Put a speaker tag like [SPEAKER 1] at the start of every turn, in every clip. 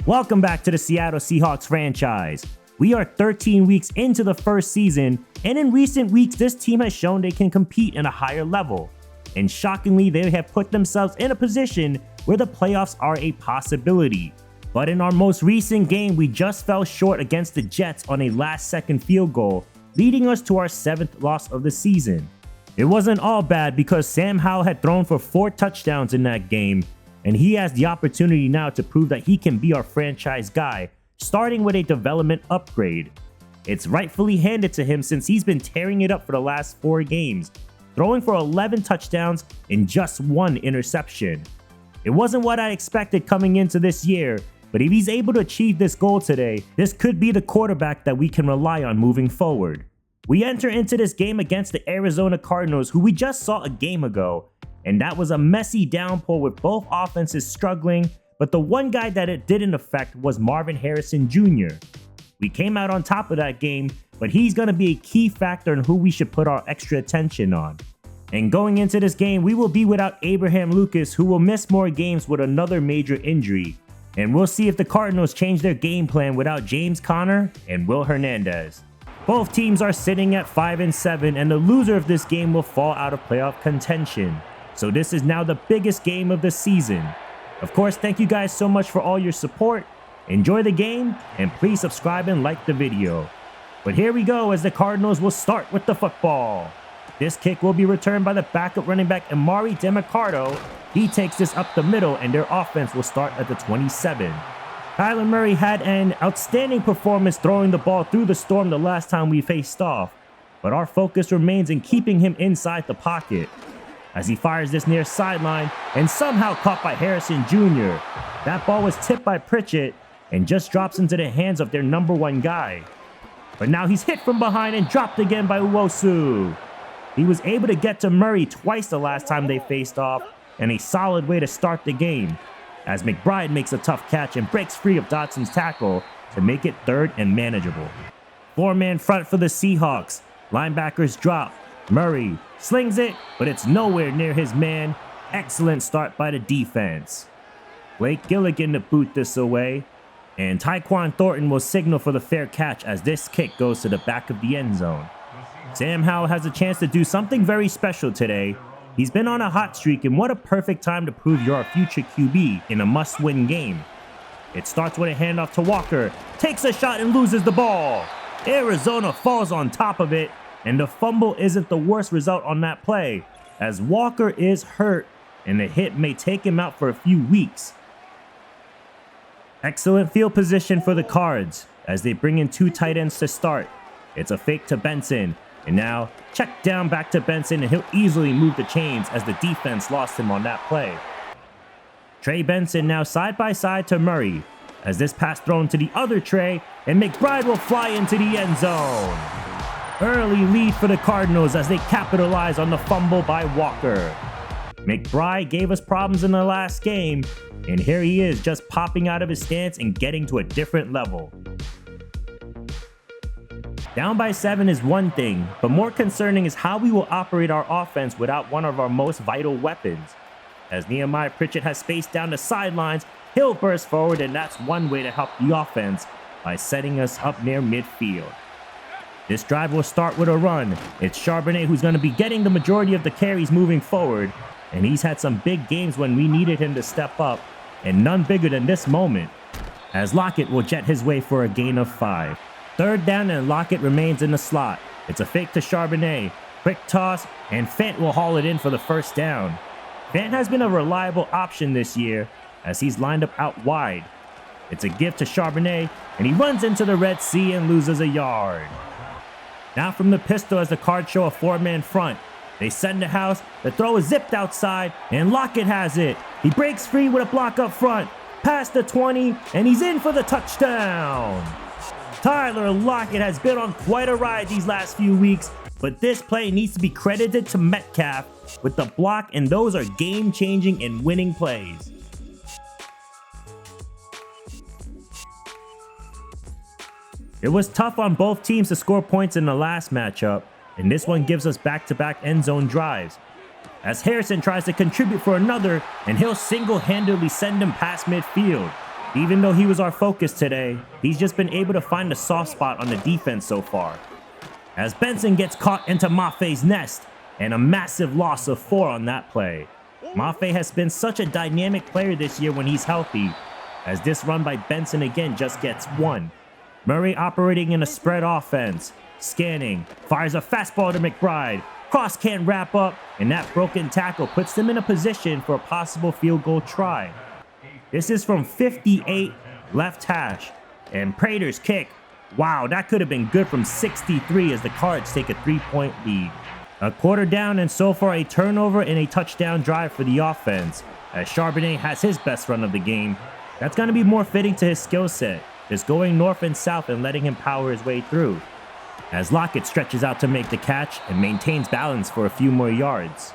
[SPEAKER 1] Welcome back to the Seattle Seahawks franchise. We are 13 weeks into the first season, and in recent weeks, this team has shown they can compete in a higher level. And shockingly, they have put themselves in a position where the playoffs are a possibility. But in our most recent game, we just fell short against the Jets on a last-second field goal, leading us to our 7th loss of the season. It wasn't all bad because Sam Howell had thrown for 4 touchdowns in that game, and he has the opportunity now to prove that he can be our franchise guy, starting with a development upgrade. It's rightfully handed to him since he's been tearing it up for the last 4 games, throwing for 11 touchdowns and just 1 interception. It wasn't what I expected coming into this year, but if he's able to achieve this goal today, this could be the quarterback that we can rely on moving forward. We enter into this game against the Arizona Cardinals, who we just saw a game ago, and that was a messy downpour with both offenses struggling, but the one guy that it didn't affect was Marvin Harrison Jr. We came out on top of that game, but he's going to be a key factor in who we should put our extra attention on. And going into this game, we will be without Abraham Lucas, who will miss more games with another major injury. And we'll see if the Cardinals change their game plan without James Conner and Will Hernandez. Both teams are sitting at 5-7, and the loser of this game will fall out of playoff contention. So this is now the biggest game of the season. Of course, thank you guys so much for all your support. Enjoy the game, and please subscribe and like the video. But here we go as the Cardinals will start with the football. This kick will be returned by the backup running back Emari Demercado. He takes this up the middle, and their offense will start at the 27. Kyler Murray had an outstanding performance throwing the ball through the storm the last time we faced off, but our focus remains in keeping him inside the pocket. As he fires this near sideline and somehow caught by Harrison Jr. That ball was tipped by Pritchett and just drops into the hands of their number 1 guy. But now he's hit from behind and dropped again by Uwosu. He was able to get to Murray twice the last time they faced off, and a solid way to start the game, as McBride makes a tough catch and breaks free of Dotson's tackle to make it 3rd and manageable. 4-man front for the Seahawks. Linebackers drop. Murray slings it, but it's nowhere near his man. Excellent start by the defense. Blake Gilligan to boot this away, and Tyquan Thornton will signal for the fair catch as this kick goes to the back of the end zone. Sam Howell has a chance to do something very special today. He's been on a hot streak, and what a perfect time to prove you're our future QB in a must-win game. It starts with a handoff to Walker, takes a shot and loses the ball. Arizona falls on top of it, and the fumble isn't the worst result on that play, as Walker is hurt, and the hit may take him out for a few weeks. Excellent field position for the Cards, as they bring in 2 tight ends to start. It's a fake to Benson. And now, check down back to Benson, and he'll easily move the chains as the defense lost him on that play. Trey Benson now side by side to Murray, as this pass thrown to the other Trey, and McBride will fly into the end zone. Early lead for the Cardinals as they capitalize on the fumble by Walker. McBride gave us problems in the last game, and here he is just popping out of his stance and getting to a different level. Down by 7 is one thing, but more concerning is how we will operate our offense without one of our most vital weapons. As Nehemiah Pritchett has space down the sidelines, he'll burst forward, and that's one way to help the offense by setting us up near midfield. This drive will start with a run. It's Charbonnet who's going to be getting the majority of the carries moving forward, and he's had some big games when we needed him to step up, and none bigger than this moment, as Lockett will jet his way for a gain of 5. 3rd down, and Lockett remains in the slot. It's a fake to Charbonnet, quick toss, and Fant will haul it in for the 1st down. Fant has been a reliable option this year as he's lined up out wide. It's a give to Charbonnet, and he runs into the Red Sea and loses a yard. Now from the pistol as the Cards show a 4-man front. They send the house, the throw is zipped outside, and Lockett has it. He breaks free with a block up front, past the 20, and he's in for the touchdown. Tyler Lockett has been on quite a ride these last few weeks, but this play needs to be credited to Metcalf with the block, and those are game-changing and winning plays. It was tough on both teams to score points in the last matchup, and this one gives us back-to-back end zone drives. As Harrison tries to contribute for another, and he'll single-handedly send him past midfield. Even though he was our focus today, he's just been able to find a soft spot on the defense so far. As Benson gets caught into Maffei's nest, and a massive loss of 4 on that play. Maffei has been such a dynamic player this year when he's healthy, as this run by Benson again just gets 1. Murray operating in a spread offense, scanning, fires a fastball to McBride, cross can't wrap up, and that broken tackle puts them in a position for a possible field goal try. This is from 58 left hash, and Prater's kick, wow, that could have been good from 63 as the Cards take a 3-point lead. A quarter down and so far a turnover and a touchdown drive for the offense, as Charbonnet has his best run of the game. That's going to be more fitting to his skill set, just going north and south and letting him power his way through. As Lockett stretches out to make the catch and maintains balance for a few more yards.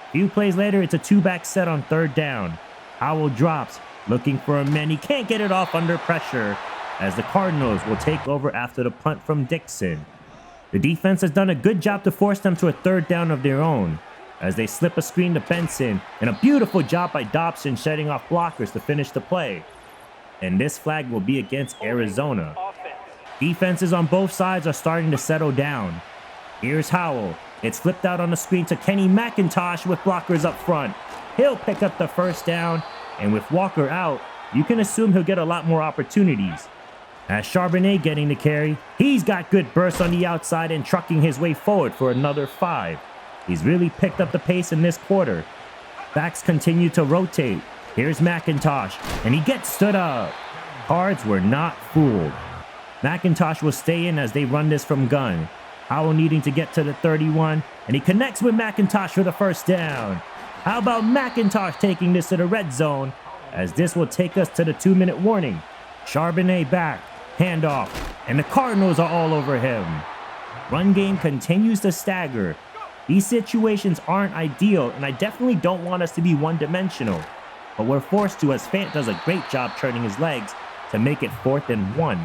[SPEAKER 1] A few plays later, it's a 2-back set on 3rd down. Howell drops, looking for a man. He can't get it off under pressure, as the Cardinals will take over after the punt from Dixon. The defense has done a good job to force them to a 3rd down of their own, as they slip a screen to Benson, and a beautiful job by Dobson shedding off blockers to finish the play. And this flag will be against Arizona. Defenses on both sides are starting to settle down. Here's Howell. It's flipped out on the screen to Kenny McIntosh with blockers up front. He'll pick up the 1st down, and with Walker out, you can assume he'll get a lot more opportunities. As Charbonnet getting the carry, he's got good bursts on the outside and trucking his way forward for another 5. He's really picked up the pace in this quarter. Backs continue to rotate. Here's McIntosh, and he gets stood up. Cards were not fooled. McIntosh will stay in as they run this from gun. Howell needing to get to the 31, and he connects with McIntosh for the 1st down. How about McIntosh taking this to the red zone, as this will take us to the 2-minute warning. Charbonnet back, handoff, and the Cardinals are all over him. Run game continues to stagger. These situations aren't ideal, and I definitely don't want us to be one-dimensional, but we're forced to as Fant does a great job turning his legs to make it 4th and 1.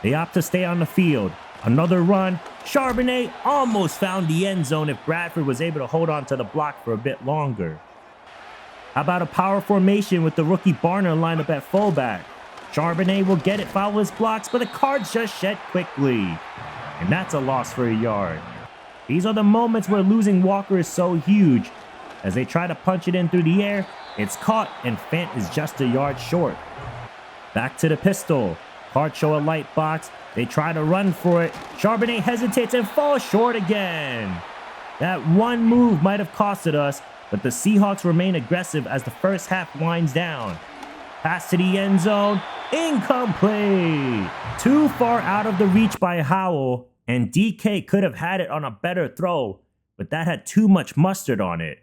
[SPEAKER 1] They opt to stay on the field. Another run. Charbonnet almost found the end zone if Bradford was able to hold on to the block for a bit longer. How about a power formation with the rookie Barner lined up at fullback? Charbonnet will get it, foul his blocks, but the Cards just shed quickly. And that's a loss for a yard. These are the moments where losing Walker is so huge. As they try to punch it in through the air, it's caught and Fant is just a yard short. Back to the pistol. Cards show a light box. They try to run for it. Charbonnet hesitates and falls short again. That one move might have costed us, but the Seahawks remain aggressive as the first half winds down. Pass to the end zone. Incomplete. Too far out of the reach by Howell, and DK could have had it on a better throw, but that had too much mustard on it.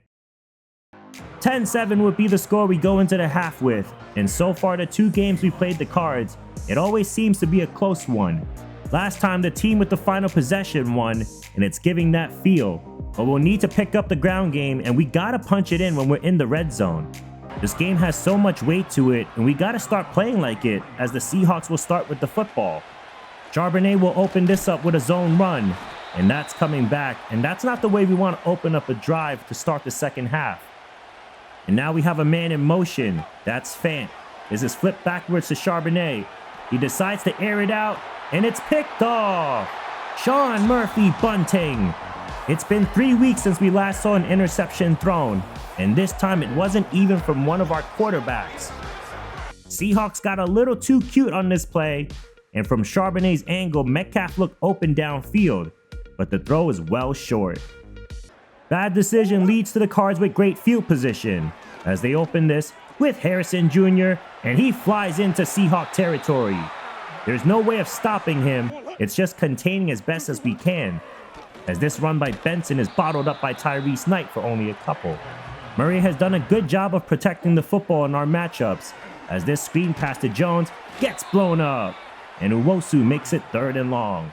[SPEAKER 1] 10-7 would be the score we go into the half with, and so far the 2 games we played the Cards, it always seems to be a close one. Last time the team with the final possession won, and it's giving that feel. But we'll need to pick up the ground game, and we gotta punch it in when we're in the red zone. This game has so much weight to it, and we gotta start playing like it, as the Seahawks will start with the football. Charbonnet will open this up with a zone run, and that's coming back, and that's not the way we want to open up a drive to start the second half. And now we have a man in motion. That's Fant. This is flipped backwards to Charbonnet. He decides to air it out, and it's picked off. Sean Murphy bunting. It's been 3 weeks since we last saw an interception thrown, and this time it wasn't even from one of our quarterbacks. Seahawks got a little too cute on this play, and from Charbonnet's angle, Metcalf looked open downfield, but the throw is well short. Bad decision leads to the Cards with great field position, as they open this with Harrison Jr., and he flies into Seahawk territory. There's no way of stopping him, it's just containing as best as we can, as this run by Benson is bottled up by Tyrese Knight for only a couple. Murray has done a good job of protecting the football in our matchups, as this screen pass to Jones gets blown up, and Uwosu makes it 3rd and long.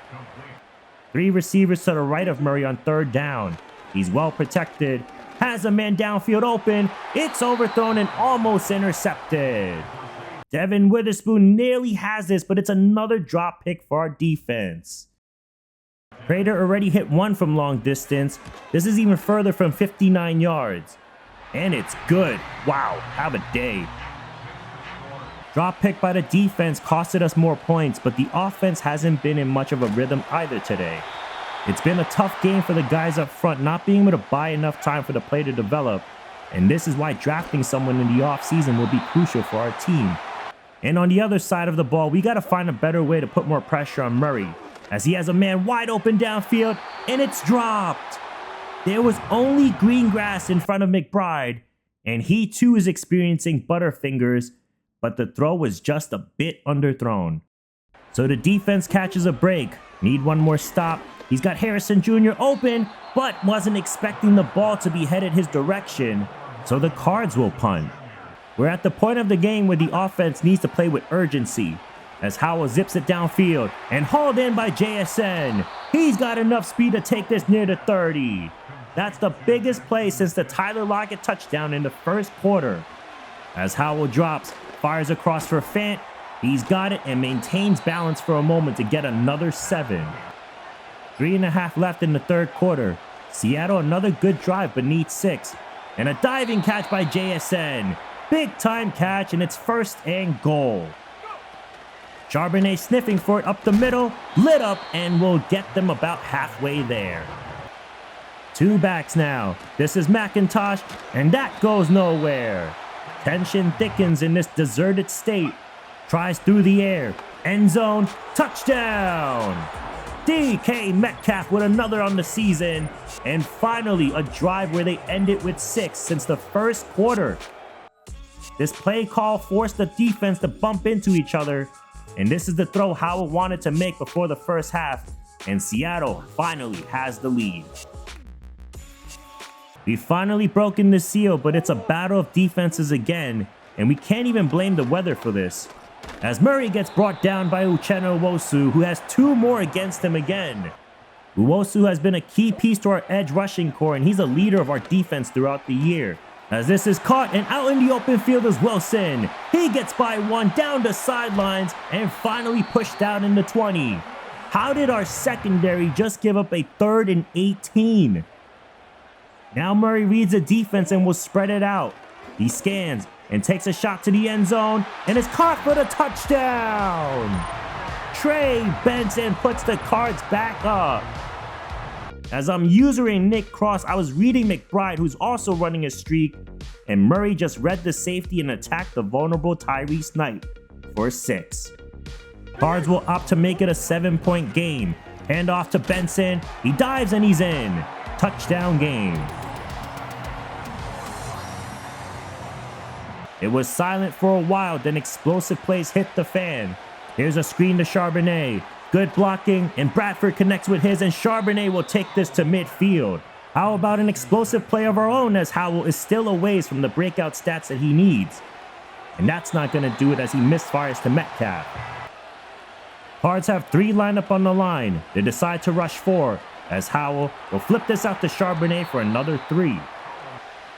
[SPEAKER 1] 3 receivers to the right of Murray on 3rd down. He's well protected, has a man downfield open, it's overthrown and almost intercepted. Devin Witherspoon nearly has this, but it's another drop pick for our defense. Prater already hit one from long distance. This is even further from 59 yards. And it's good. Wow, have a day. Drop pick by the defense costed us more points, but the offense hasn't been in much of a rhythm either today. It's been a tough game for the guys up front, not being able to buy enough time for the play to develop, and this is why drafting someone in the offseason will be crucial for our team. And on the other side of the ball, we got to find a better way to put more pressure on Murray, as he has a man wide open downfield, and it's dropped. There was only green grass in front of McBride, and he too is experiencing butterfingers, but the throw was just a bit underthrown. So the defense catches a break. Need one more stop. He's got Harrison Jr. open, but wasn't expecting the ball to be headed his direction, so the Cards will punt. We're at the point of the game where the offense needs to play with urgency, as Howell zips it downfield and hauled in by JSN. He's got enough speed to take this near the 30. That's the biggest play since the Tyler Lockett touchdown in the first quarter. As Howell drops, fires across for Fant. He's got it and maintains balance for a moment to get another 7. 3.5 left in the third quarter. Seattle another good drive but needs 6. And a diving catch by JSN. Big time catch, and it's 1st and goal. Charbonnet sniffing for it up the middle, lit up, and will get them about halfway there. 2 backs now. This is McIntosh, and that goes nowhere. Tension thickens in this deserted state. Tries through the air. End zone. Touchdown! DK Metcalf with another on the season. And finally, a drive where they ended with 6 since the first quarter. This play call forced the defense to bump into each other. And this is the throw Howell wanted to make before the first half. And Seattle finally has the lead. We've finally broken the seal, but it's a battle of defenses again, and we can't even blame the weather for this, as Murray gets brought down by Uchenna Nwosu, who has 2 more against him again. Nwosu has been a key piece to our edge rushing core, and he's a leader of our defense throughout the year. As this is caught, and out in the open field is Wilson. He gets by 1 down the sidelines, and finally pushed out in the 20. How did our secondary just give up a 3rd and 18? Now Murray reads the defense and will spread it out. He scans and takes a shot to the end zone and is caught for the touchdown. Trey Benson puts the Cards back up. As I'm using Nick Cross, I was reading McBride, who's also running a streak, and Murray just read the safety and attacked the vulnerable Tyrese Knight for 6. Cards will opt to make it a 7-point game. Hand off to Benson. He dives and he's in. Touchdown game. It was silent for a while, then explosive plays hit the fan. Here's a screen to Charbonnet. Good blocking, and Bradford connects with his, and Charbonnet will take this to midfield. How about an explosive play of our own, as Howell is still a ways from the breakout stats that he needs? And that's not going to do it, as he misfires to Metcalf. Cards have 3 lined up on the line. They decide to rush 4, as Howell will flip this out to Charbonnet for another 3.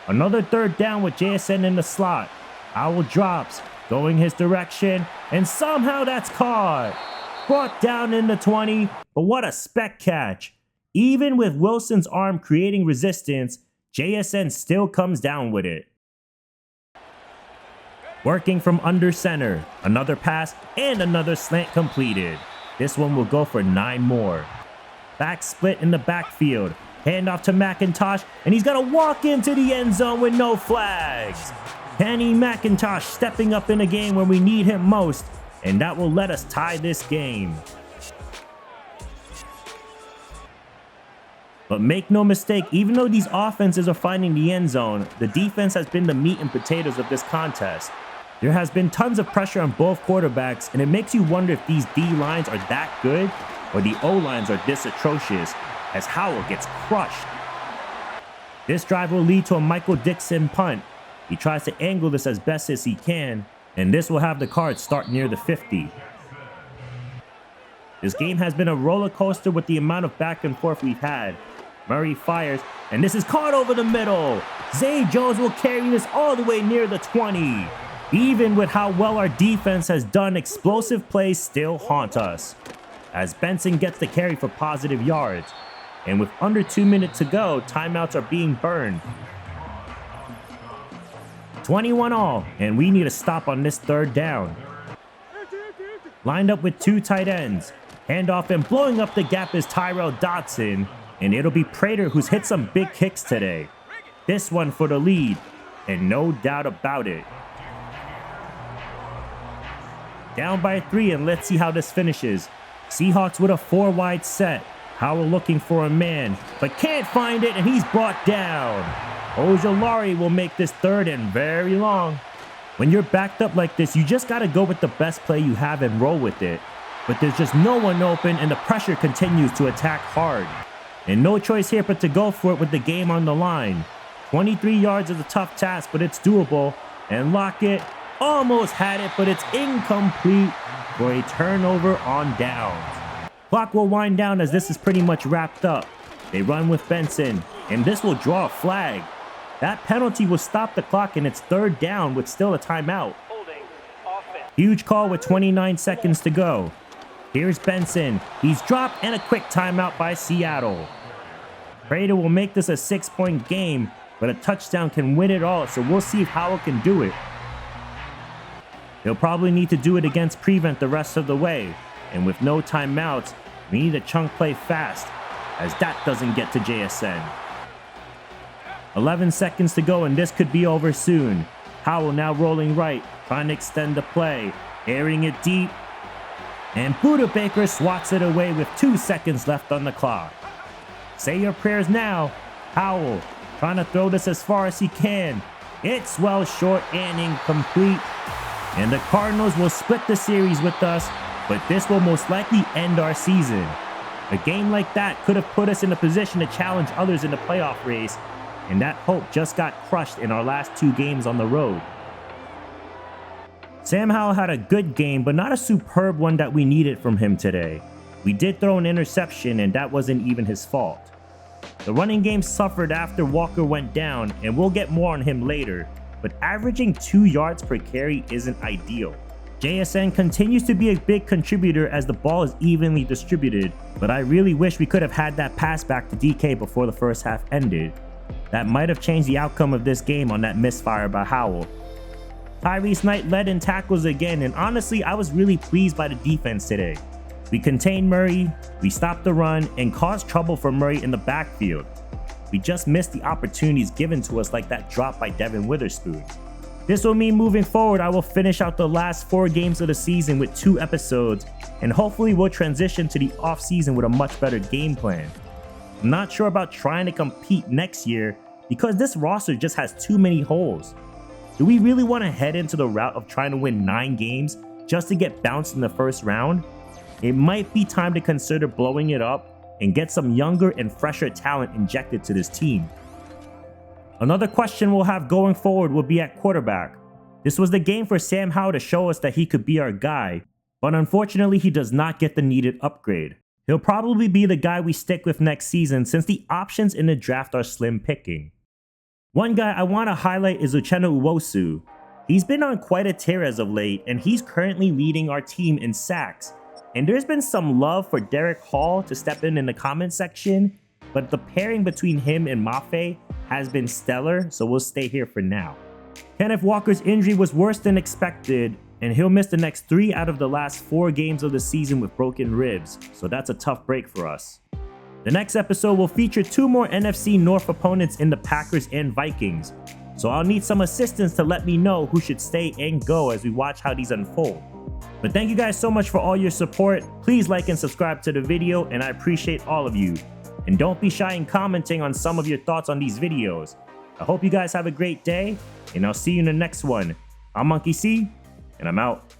[SPEAKER 1] Another 3rd down with JSN in the slot. Howell drops, going his direction, and somehow that's caught. Brought down in the 20, but what a spec catch. Even with Wilson's arm creating resistance, JSN still comes down with it. Working from under center, another pass and another slant completed. This one will go for 9 more. Back split in the backfield. Handoff to McIntosh, and he's going to walk into the end zone with no flags. Kenny McIntosh stepping up in a game when we need him most, and that will let us tie this game. But make no mistake, even though these offenses are finding the end zone, the defense has been the meat and potatoes of this contest. There has been tons of pressure on both quarterbacks, and it makes you wonder if these D-lines are that good, or the O-lines are this atrocious, as Howell gets crushed. This drive will lead to a Michael Dixon punt. He tries to angle this as best as he can, and this will have the Cards start near the 50. This game has been a roller coaster with the amount of back and forth we've had. Murray fires, and this is caught over the middle. Zay Jones will carry this all the way near the 20. Even with how well our defense has done, explosive plays still haunt us, as Benson gets the carry for positive yards. And with under 2 minutes to go, timeouts are being burned. 21 all, and we need a stop on this 3rd down. Lined up with 2 tight ends. Handoff and blowing up the gap is Tyrell Dodson. And it'll be Prater who's hit some big kicks today. This one for the lead. And no doubt about it. Down by 3, and let's see how this finishes. Seahawks with a 4-wide set. Howell looking for a man, but can't find it, and he's brought down. Ojulari will make this 3rd and very long. When you're backed up like this, you just got to go with the best play you have and roll with it. But there's just no one open, and the pressure continues to attack hard. And no choice here but to go for it with the game on the line. 23 yards is a tough task, but it's doable. And Lockett almost had it, but it's incomplete for a turnover on downs. Clock will wind down as this is pretty much wrapped up. They run with Benson, and this will draw a flag. That penalty will stop the clock, and it's 3rd down with still a timeout. Huge call with 29 seconds to go. Here's Benson. He's dropped, and a quick timeout by Seattle. Prater will make this a 6-point game, but a touchdown can win it all, so we'll see if Howell can do it. He'll probably need to do it against Prevent the rest of the way, and with no timeouts, we need a chunk play fast, as that doesn't get to JSN. 11 seconds to go, and this could be over soon. Howell now rolling right, trying to extend the play, airing it deep, and Buda Baker swats it away with 2 seconds left on the clock. Say your prayers now. Howell trying to throw this as far as he can. It's well short and incomplete. And the Cardinals will split the series with us, but this will most likely end our season. A game like that could have put us in a position to challenge others in the playoff race, and that hope just got crushed in our last 2 games on the road. Sam Howell had a good game, but not a superb one that we needed from him today. We did throw an interception, and that wasn't even his fault. The running game suffered after Walker went down, and we'll get more on him later, but averaging 2 yards per carry isn't ideal. JSN continues to be a big contributor as the ball is evenly distributed, but I really wish we could have had that pass back to DK before the first half ended. That might have changed the outcome of this game on that misfire by Howell. Tyrese Knight led in tackles again, and honestly, I was really pleased by the defense today. We contained Murray, we stopped the run, and caused trouble for Murray in the backfield. We just missed the opportunities given to us like that drop by Devin Witherspoon. This will mean moving forward, I will finish out the last 4 games of the season with 2 episodes, and hopefully we'll transition to the offseason with a much better game plan. I'm not sure about trying to compete next year because this roster just has too many holes. Do we really want to head into the route of trying to win 9 games just to get bounced in the first round? It might be time to consider blowing it up and get some younger and fresher talent injected to this team. Another question we'll have going forward will be at quarterback. This was the game for Sam Howell to show us that he could be our guy, but unfortunately he does not get the needed upgrade. He'll probably be the guy we stick with next season since the options in the draft are slim picking. One guy I want to highlight is Uchenna Nwosu. He's been on quite a tear as of late, and he's currently leading our team in sacks. And there's been some love for Derek Hall to step in the comment section, but the pairing between him and Mafe has been stellar, so we'll stay here for now. Kenneth Walker's injury was worse than expected, and he'll miss the next 3 out of the last 4 games of the season with broken ribs, so that's a tough break for us. The next episode will feature 2 more NFC North opponents in the Packers and Vikings, so I'll need some assistance to let me know who should stay and go as we watch how these unfold. But thank you guys so much for all your support. Please like and subscribe to the video, and I appreciate all of you. And don't be shy in commenting on some of your thoughts on these videos. I hope you guys have a great day, and I'll see you in the next one. I'm Monkey C, and I'm out.